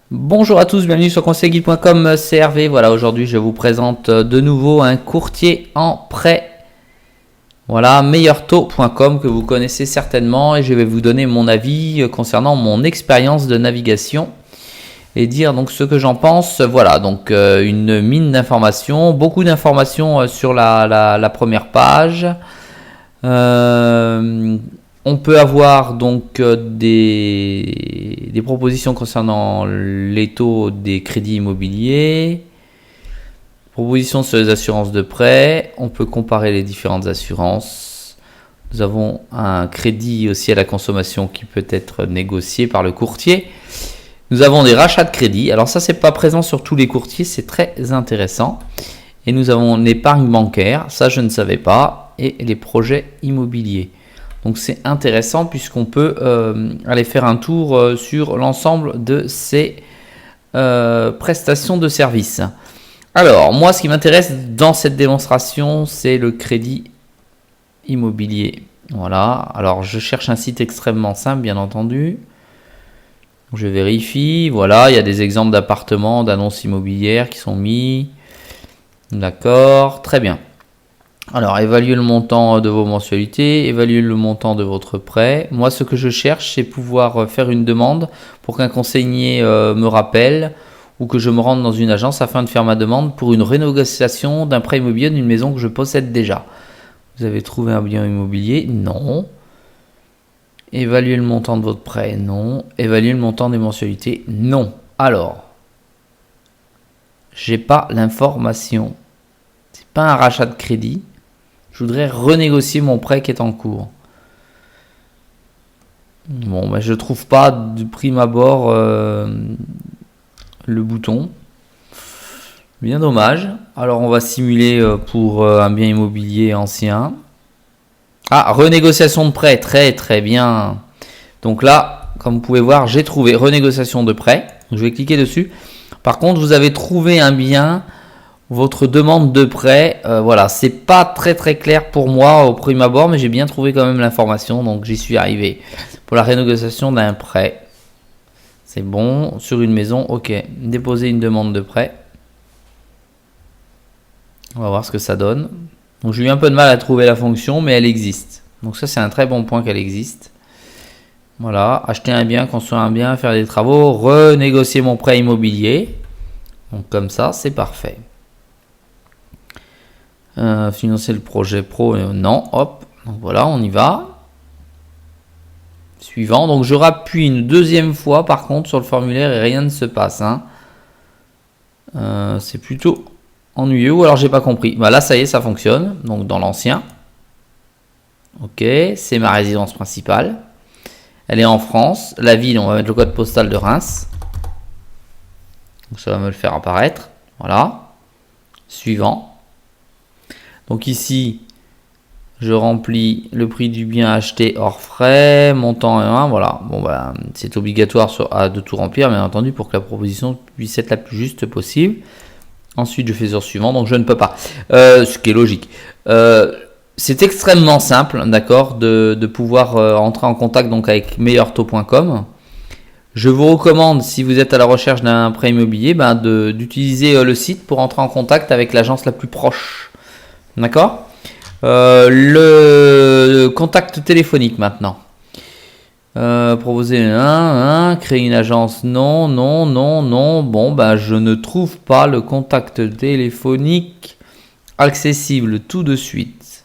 Bonjour à tous, bienvenue sur conseilguide.com, c'est Hervé. Voilà, aujourd'hui je vous présente de nouveau un courtier en prêt. Voilà, meilleurtaux.com que vous connaissez certainement et je vais vous donner mon avis concernant mon expérience de navigation et dire donc ce que j'en pense. Voilà, donc une mine d'informations, beaucoup d'informations sur la première page. On peut avoir donc des propositions concernant les taux des crédits immobiliers, propositions sur les assurances de prêt, on peut comparer les différentes assurances. Nous avons un crédit aussi à la consommation qui peut être négocié par le courtier. Nous avons des rachats de crédit, alors ça c'est pas présent sur tous les courtiers, c'est très intéressant. Et nous avons l'épargne bancaire, ça je ne savais pas, et les projets immobiliers. Donc c'est intéressant puisqu'on peut aller faire un tour sur l'ensemble de ces prestations de services. Alors moi ce qui m'intéresse dans cette démonstration c'est le crédit immobilier. Voilà, alors je cherche un site extrêmement simple bien entendu. Je vérifie, voilà, il y a des exemples d'appartements, d'annonces immobilières qui sont mis. D'accord, très bien. Alors, évaluez le montant de vos mensualités, évaluez le montant de votre prêt. Moi, ce que je cherche, c'est pouvoir faire une demande pour qu'un conseiller me rappelle ou que je me rende dans une agence afin de faire ma demande pour une renégociation d'un prêt immobilier d'une maison que je possède déjà. Vous avez trouvé un bien immobilier? Non. Évaluez le montant de votre prêt? Non. Évaluez le montant des mensualités? Non. Alors, j'ai pas l'information. C'est pas un rachat de crédit. Je voudrais renégocier mon prêt qui est en cours. Bon, je ne trouve pas de prime abord le bouton. Bien dommage. Alors, on va simuler pour un bien immobilier ancien. Ah, renégociation de prêt. Très, très bien. Donc là, comme vous pouvez voir, j'ai trouvé renégociation de prêt. Je vais cliquer dessus. Par contre, vous avez trouvé un bien... Votre demande de prêt, voilà, c'est pas très clair pour moi au prime abord, mais j'ai bien trouvé quand même l'information, donc j'y suis arrivé. Pour la renégociation d'un prêt, c'est bon. Sur une maison, ok. Déposer une demande de prêt. On va voir ce que ça donne. Donc j'ai eu un peu de mal à trouver la fonction, mais elle existe. Donc ça c'est un très bon point qu'elle existe. Voilà, acheter un bien, construire un bien, faire des travaux, renégocier mon prêt immobilier. Donc comme ça, c'est parfait. Financer le projet pro, non, hop, donc voilà, on y va. Suivant, donc je rappuie une deuxième fois par contre sur le formulaire et rien ne se passe. C'est plutôt ennuyeux ou alors j'ai pas compris. Là ça y est, ça fonctionne, donc dans l'ancien. Ok, c'est ma résidence principale. Elle est en France, la ville, on va mettre le code postal de Reims. Donc ça va me le faire apparaître, voilà. Suivant. Donc ici, je remplis le prix du bien acheté hors frais, montant 1, voilà. Bon, c'est obligatoire de tout remplir, bien entendu, pour que la proposition puisse être la plus juste possible. Ensuite, je fais sur suivant, donc je ne peux pas. Ce qui est logique. C'est extrêmement simple, d'accord, de pouvoir entrer en contact donc avec meilleurtaux.com. Je vous recommande, si vous êtes à la recherche d'un prêt immobilier, d'utiliser le site pour entrer en contact avec l'agence la plus proche. D'accord, le contact téléphonique maintenant. Proposer créer une agence, non. Bon, je ne trouve pas le contact téléphonique accessible tout de suite.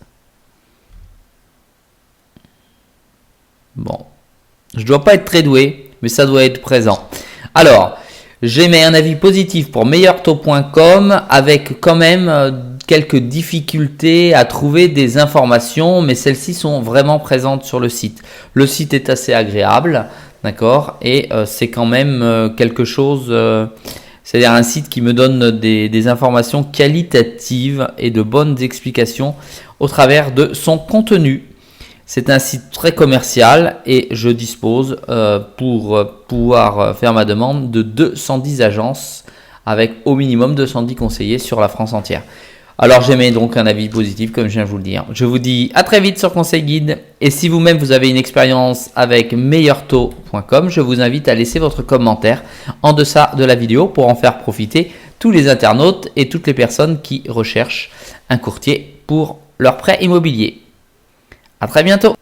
Bon, je dois pas être très doué, mais ça doit être présent. Alors, j'émets un avis positif pour meilleurtaux.com avec quand même quelques difficultés à trouver des informations, mais celles-ci sont vraiment présentes sur le site. Le site est assez agréable, d'accord, et c'est quand même quelque chose, c'est-à-dire un site qui me donne des informations qualitatives et de bonnes explications au travers de son contenu. C'est un site très commercial et je dispose pour pouvoir faire ma demande de 210 agences avec au minimum 210 conseillers sur la France entière. Alors j'émets donc un avis positif comme je viens de vous le dire. Je vous dis à très vite sur Conseil Guide. Et si vous-même vous avez une expérience avec meilleurtaux.com, je vous invite à laisser votre commentaire en deçà de la vidéo pour en faire profiter tous les internautes et toutes les personnes qui recherchent un courtier pour leur prêt immobilier. À très bientôt.